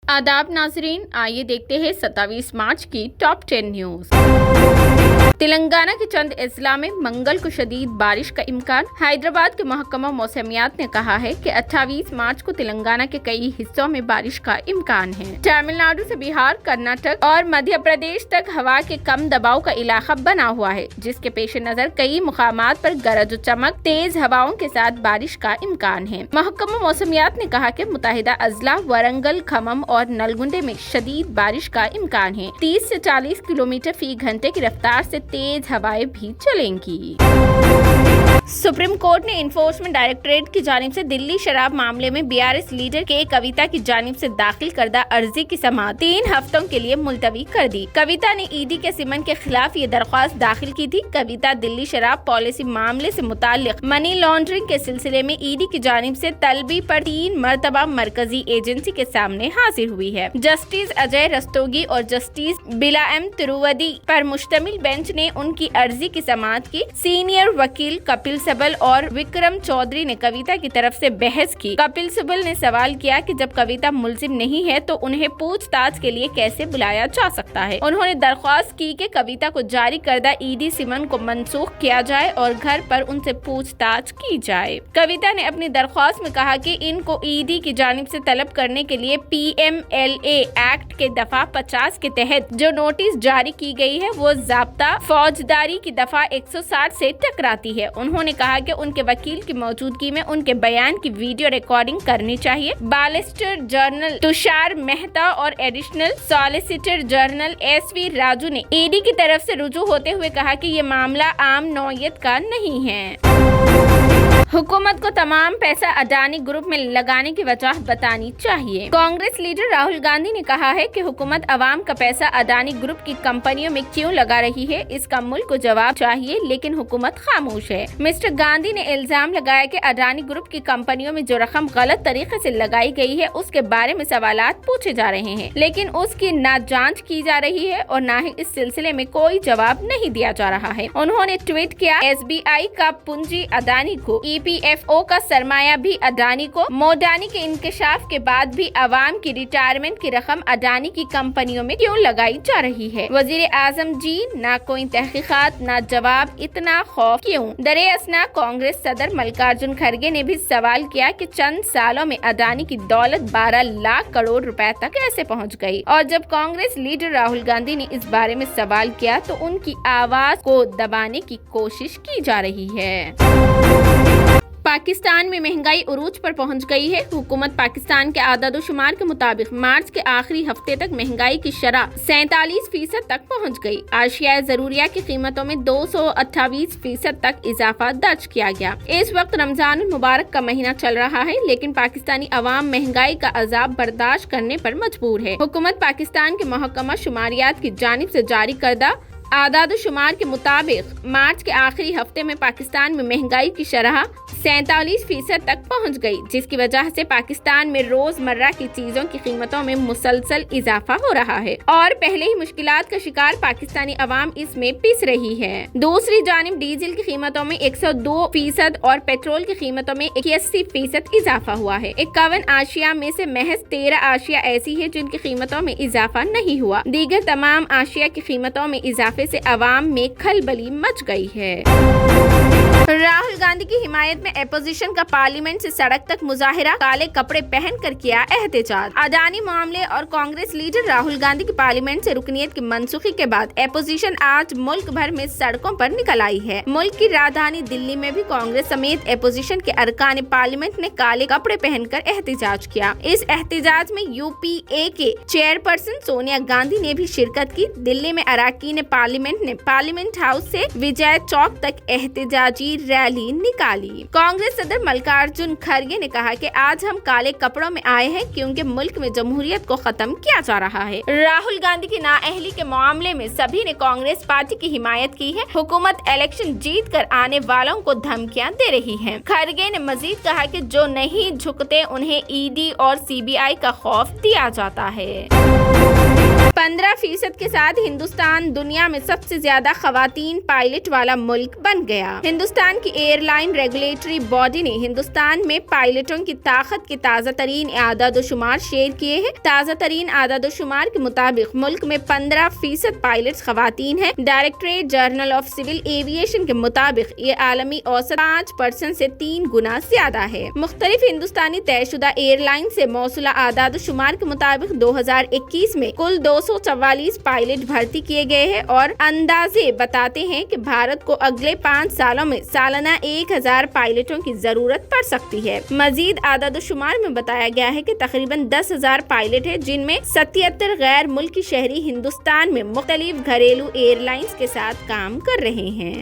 आदाब नाजरीन, आइए देखते हैं 27 मार्च की टॉप 10 न्यूज। तेलंगाना के चंद अजला में मंगल को शदीद बारिश का इम्कान। हैदराबाद के महकमा मौसमियात ने कहा है कि 28 मार्च को तेलंगाना के कई हिस्सों में बारिश का इम्कान है। तमिलनाडु से बिहार, कर्नाटक और मध्य प्रदेश तक हवा के कम दबाव का इलाका बना हुआ है, जिसके पेश नजर कई मुकामात पर गरज चमक, तेज हवाओं के साथ बारिश का इम्कान है। महकमा मौसमियात ने कहा कि मुत्तहिदा अजला वरंगल, खम्मम और नलगुंडे में शदीद बारिश का इम्कान है। 30 से 40 किलोमीटर फी घंटे की रफ्तार से तेज हवाएं भी चलेंगी। सुप्रीम कोर्ट ने इन्फोर्समेंट डायरेक्टरेट की जानिब से दिल्ली शराब मामले में बीआरएस लीडर के कविता की जानिब से दाखिल करदा अर्जी की समाअत 3 हफ्तों के लिए मुलतवी कर दी। कविता ने ईडी के सिमन के खिलाफ ये दरख्वास्त दाखिल की थी। कविता दिल्ली शराब पॉलिसी मामले से मुताल्लिक मनी लॉन्ड्रिंग के सिलसिले में ईडी की जानिब से तलबी पर 3 मरतबा मरकजी एजेंसी के सामने हाजिर हुई है। जस्टिस अजय रस्तोगी और जस्टिस बिला एम तिरुवदी पर मुश्तमिल बेंच ने उनकी अर्जी की समाअत की। सीनियर वकील कपिल सिब्बल और विक्रम चौधरी ने कविता की तरफ से बहस की। कपिल सिब्बल ने सवाल किया कि जब कविता मुलजिम नहीं है तो उन्हें पूछताछ के लिए कैसे बुलाया जा सकता है। उन्होंने दरख्वास्त की कि कविता को जारी करदा ईडी सिमन को मंसूख किया जाए और घर पर उनसे पूछताछ की जाए। कविता ने अपनी दरख्वास्त में कहा कि इनको ईडी की जानिब से तलब करने के लिए PMLA एक्ट के दफा 50 के तहत जो नोटिस जारी की गई है वो ज़ाब्ता फौजदारी की दफा 160 से टकराती है। उन्होंने कहा कि उनके वकील की मौजूदगी में उनके बयान की वीडियो रिकॉर्डिंग करनी चाहिए। बालिस्टर जनरल तुषार मेहता और additional solicitor general SV Raju ने ईडी की तरफ से रुजू होते हुए कहा कि ये मामला आम नौयत का नहीं है। हुकूमत को तमाम पैसा अडानी ग्रुप में लगाने की वजह बतानी चाहिए। कांग्रेस लीडर राहुल गांधी ने कहा है कि हुकूमत अवाम का पैसा अडानी ग्रुप की कंपनियों में क्यों लगा रही है, इसका मुल्क को जवाब चाहिए, लेकिन हुकूमत खामोश है। मिस्टर गांधी ने इल्जाम लगाया कि अडानी ग्रुप की कंपनियों में जो रकम गलत तरीके से लगाई गई है उसके बारे में सवालात पूछे जा रहे हैं, लेकिन उसकी न जांच की जा रही है और न ही इस सिलसिले में कोई जवाब नहीं दिया जा रहा है। उन्होंने ट्वीट किया, SBI का पूंजी अडानी को, EPFO का सरमाया भी अडानी को, मोडानी के इंकशाफ के बाद भी अवाम की रिटायरमेंट की रकम अडानी की कंपनियों में क्यों लगाई जा रही है। वजीर आजम जी, ना कोई तहकीकात ना जवाब, इतना खौफ क्यों। दरे असना कांग्रेस सदर मल्लिकार्जुन खड़गे ने भी सवाल किया कि चंद सालों में अडानी की दौलत 12 लाख करोड़ रुपए तक कैसे पहुंच गई, और जब कांग्रेस लीडर राहुल गांधी ने इस बारे में सवाल किया तो उनकी आवाज को दबाने की कोशिश की जा रही है। पाकिस्तान में महंगाई उरूज पर पहुंच गई है। हुकूमत पाकिस्तान के आदादोशुमार के मुताबिक मार्च के आखिरी हफ्ते तक महंगाई की शरह 47% तक पहुंच गई। आशिया जरूरिया की कीमतों में 228% तक इजाफा दर्ज किया गया। इस वक्त रमजान मुबारक का महीना चल रहा है, लेकिन पाकिस्तानी अवाम महंगाई का अजाब बर्दाश्त करने पर मजबूर है। हुकूमत पाकिस्तान के महकमा शुमारियात की जानिब से जारी करदा आदादोशुमार के मुताबिक मार्च के आखिरी हफ्ते में पाकिस्तान में महंगाई की शरह 47% तक पहुंच गई, जिसकी वजह से पाकिस्तान में रोजमर्रा की चीजों की कीमतों में मुसलसल इजाफा हो रहा है और पहले ही मुश्किलात का शिकार पाकिस्तानी अवाम इसमें पिस रही है। दूसरी जानिब डीजल की कीमतों में 102% और पेट्रोल की कीमतों में 81% इजाफा हुआ है। 51 आशिया में से महज 13 आशिया ऐसी है जिनकी कीमतों में इजाफा नहीं हुआ। दीगर तमाम आशिया की कीमतों में इजाफे से अवाम में खलबली मच गई है। राहुल गांधी की हिमायत में अपोजिशन का पार्लियामेंट से सड़क तक मुजाहिरा, काले कपड़े पहनकर किया एहतजाज। अडानी मामले और कांग्रेस लीडर राहुल गांधी की पार्लियामेंट से रुकनीत की मनसूखी के बाद अपोजिशन आज मुल्क भर में सड़कों पर निकल आई है। मुल्क की राजधानी दिल्ली में भी कांग्रेस समेत अपोजिशन के अरकान पार्लियामेंट ने काले कपड़े पहनकर एहतजाज किया। इस एहतजाज में UPA के चेयरपर्सन सोनिया गांधी ने भी शिरकत की। दिल्ली में अरकान पार्लियामेंट ने पार्लियामेंट हाउस से विजय चौक तक एहतजाजी रैली निकाली। कांग्रेस सदर मल्लिकार्जुन खड़गे ने कहा कि आज हम काले कपड़ों में आए हैं क्योंकि मुल्क में जमहूरियत को खत्म किया जा रहा है। राहुल गांधी की नाअहली के मामले में सभी ने कांग्रेस पार्टी की हिमायत की है। हुकूमत इलेक्शन जीत कर आने वालों को धमकियां दे रही है। खड़गे ने मजीद कहा कि जो नहीं झुकते उन्हें ED और CBI का खौफ दिया जाता है। 15% के साथ हिंदुस्तान दुनिया में सबसे ज्यादा खवातीन पायलट वाला मुल्क बन गया। हिंदुस्तान की एयरलाइन रेगुलेटरी बॉडी ने हिंदुस्तान में पायलटों की ताकत के ताज़ा तरीन आदाद-ओ-शुमार शेयर किए हैं। ताज़ा तरीन आदाद-ओ-शुमार के मुताबिक मुल्क में 15% पायलट खवातीन हैं। Directorate general of civil aviation के मुताबिक ये आलमी औसत 5% से 3 गुना ज्यादा है। मुख्तलिफ हिंदुस्तानी तयशुदा एयरलाइन से मौसूला आदाद-ओ-शुमार के मुताबिक 2021 में कुल 244 पायलट भर्ती किए गए हैं और अंदाजे बताते हैं कि भारत को अगले 5 सालों में सालाना 1000 पायलटों की जरूरत पड़ सकती है। मजीद आदाद-ओ-शुमार में बताया गया है कि तकरीबन 10,000 पायलट हैं, जिनमें 77 गैर मुल्की शहरी हिंदुस्तान में मुख्तलिफ घरेलू एयरलाइंस के साथ काम कर रहे हैं।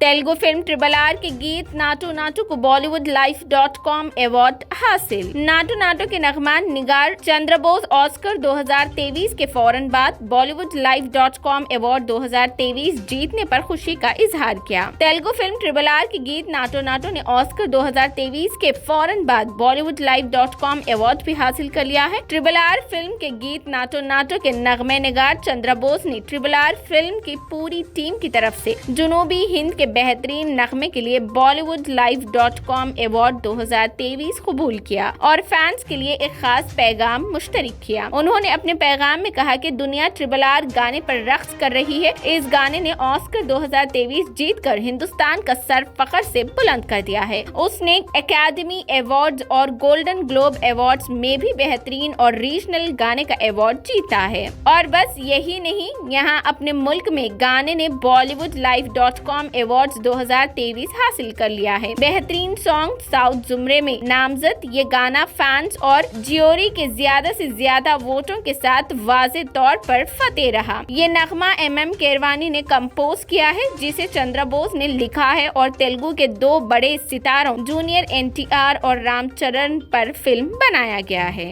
तेलुगु फिल्म RRR के गीत नाटू नाटू को bollywoodlife.com अवार्ड हासिल। नाटू नाटू के नगमा निगार चंद्रबोस ऑस्कर 2023 के फौरन बाद bollywoodlife.com अवार्ड 2023 जीतने पर खुशी का इजहार किया। तेलुगु फिल्म RRR के गीत नाटू नाटू ने ऑस्कर 2023 के फौरन बाद bollywoodlife.com अवार्ड भी हासिल कर लिया है। RRR फिल्म के गीत नाटू नाटू के नगमे निगार चंद्रबोस ने RRR फिल्म की पूरी टीम की तरफ से जनूबी हिंद के बेहतरीन नगमे के लिए bollywoodlife.com अवार्ड 2023 कबूल किया और फैंस के लिए एक खास पैगाम मुश्तरक किया। उन्होंने अपने पैगाम में कहा कि दुनिया RRR गाने पर रक्स कर रही है। इस गाने ने ऑस्कर 2023 जीतकर हिंदुस्तान का सर फख्र से बुलंद कर दिया है। उसने एकेडमी अवार्ड्स और गोल्डन ग्लोब अवार्ड्स में भी बेहतरीन और रीजनल गाने का अवार्ड जीता है। और बस यही नहीं, यहाँ अपने मुल्क में गाने ने bollywoodlife.com अवार्ड्स 2023 हासिल कर लिया है। बेहतरीन सॉन्ग साउथ जुमरे में नामजद ये गाना फैंस और जियोरी के ज्यादा से ज्यादा वोटों के साथ वाज़े तौर पर फतेह रहा। ये नगमा MM केरवानी ने कंपोज किया है, जिसे चंद्रबोस ने लिखा है और तेलुगु के 2 बड़े सितारों जूनियर NTR और रामचरण पर फिल्म बनाया गया है।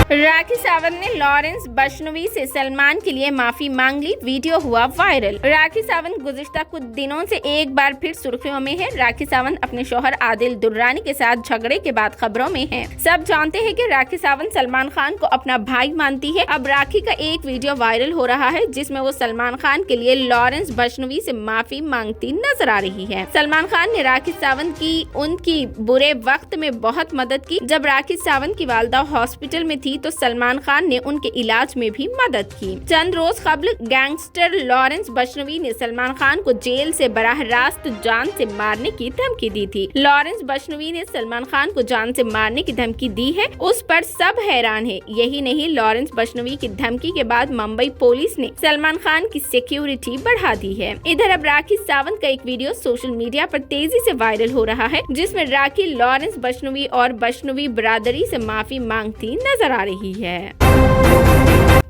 राखी सावंत ने लॉरेंस बशनोई से सलमान के लिए माफी मांग ली, वीडियो हुआ वायरल। राखी सावंत गुज़िश्ता कुछ दिनों से एक बार फिर सुर्खियों में है। राखी सावंत अपने शौहर आदिल दुर्रानी के साथ झगड़े के बाद खबरों में हैं। सब जानते हैं कि राखी सावंत सलमान खान को अपना भाई मानती है। अब राखी का एक वीडियो वायरल हो रहा है, जिसमें वो सलमान खान के लिए लॉरेंस बशनोई से माफी मांगती नजर आ रही है। सलमान खान ने राखी सावंत की उनकी बुरे वक्त में बहुत मदद की। जब राखी सावंत की वालदा हॉस्पिटल में थी तो सलमान खान ने उनके इलाज में भी मदद की। चंद रोज कबल गैंगस्टर लॉरेंस बशनोई ने सलमान खान को जेल से बराह रास्त जान से मारने की धमकी दी थी। लॉरेंस बशनोई ने सलमान खान को जान से मारने की धमकी दी है, उस पर सब हैरान है। यही नहीं, लॉरेंस बशनोई की धमकी के बाद मुंबई पुलिस ने सलमान खान की सिक्योरिटी बढ़ा दी है। इधर अब राखी सावंत का एक वीडियो सोशल मीडिया पर तेजी से वायरल हो रहा है, जिसमें राखी लॉरेंस बशनोई और बशनोई बरादरी से माफी मांगती नजर आ रही है।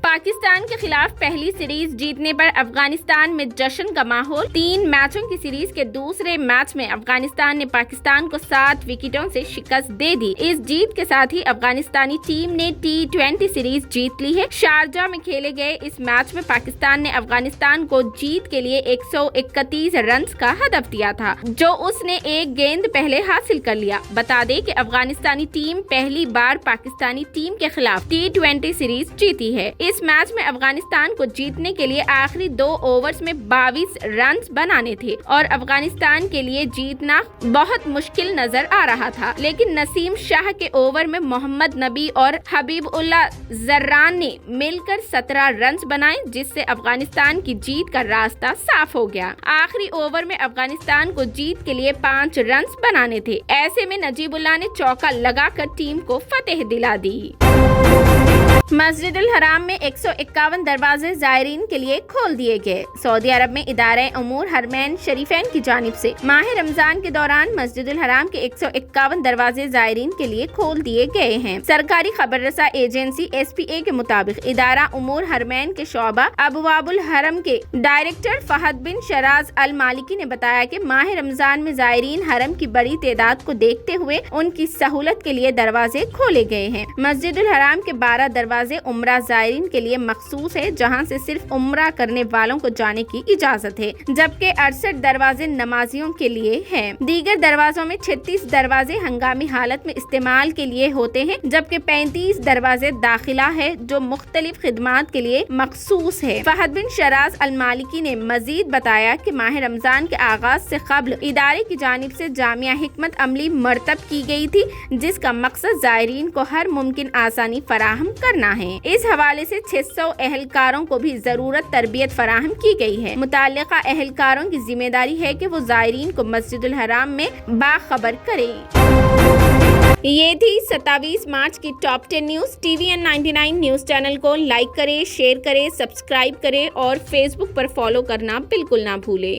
पाकिस्तान के खिलाफ पहली सीरीज जीतने पर अफगानिस्तान में जश्न का माहौल। 3 मैचों की सीरीज के दूसरे मैच में अफगानिस्तान ने पाकिस्तान को 7 विकेटों से शिकस्त दे दी। इस जीत के साथ ही अफगानिस्तानी टीम ने T20 सीरीज जीत ली है। शारजा में खेले गए इस मैच में पाकिस्तान ने अफगानिस्तान को जीत के लिए 131 रन का हदफ दिया था, जो उसने एक गेंद पहले हासिल कर लिया। बता दें कि अफगानिस्तानी टीम पहली बार पाकिस्तानी टीम के खिलाफ T20 सीरीज जीती है। इस मैच में अफगानिस्तान को जीतने के लिए आखिरी 2 ओवर्स में 22 रन बनाने थे और अफगानिस्तान के लिए जीतना बहुत मुश्किल नजर आ रहा था, लेकिन नसीम शाह के ओवर में मोहम्मद नबी और हबीबुल्लाह जर्रान ने मिलकर 17 रन बनाए, जिससे अफगानिस्तान की जीत का रास्ता साफ हो गया। आखिरी ओवर में अफगानिस्तान को जीत के लिए 5 रन बनाने थे। ऐसे में नजीबुल्लाह ने चौका लगाकर टीम को फतेह दिला दी। मस्जिदुल हराम में 151 दरवाजे ज़ायरीन के लिए खोल दिए गए। सऊदी अरब में इदारे उमूर हरमैन शरीफैन की जानिब से माह रमजान के दौरान मस्जिदुल हराम के 151 दरवाजे ज़ायरीन के लिए खोल दिए गए हैं। सरकारी खबररसा एजेंसी SPA के मुताबिक इदारा उमूर हरमैन के शोबा अबवाबुल हरम के डायरेक्टर फहद बिन शराज अल मालिकी ने बताया कि माह रमजान में ज़ायरीन हरम की बड़ी तादाद को देखते हुए उनकी सहूलत के लिए दरवाजे खोले गए हैं। मस्जिदुल हराम के 12 दरवाजे दरवाजे उम्रा ज़ायरीन के लिए मखसूस है, जहां से सिर्फ उम्रा करने वालों को जाने की इजाजत है, जबकि 68 दरवाजे नमाजियों के लिए हैं। दीगर दरवाजों में 36 दरवाजे हंगामी हालत में इस्तेमाल के लिए होते हैं, जबकि 35 दरवाजे दाखिला है जो मुख्तलिफ खिदमात के लिए मखसूस है। फहद बिन शराज अल मालिकी ने मजीद बताया कि माह रमजान के आगाज से कबल इदारे की जानिब से जामिया हिकमत अमली मरतब की गई थी, जिसका मकसद ज़ायरीन को हर मुमकिन आसानी फराहम करना है। इस हवाले से 600 अहलकारों को भी जरूरत तरबियत फराहम की गई है। मुताल्लिका अहलकारों की जिम्मेदारी है कि वो ज़ायरीन को मस्जिदुल हराम में बाखबर करें। ये थी 27 मार्च की top 10 news. TVN 99 news channel को लाइक करें, शेयर करें, सब्सक्राइब करें और फेसबुक पर फॉलो करना बिल्कुल ना भूलें।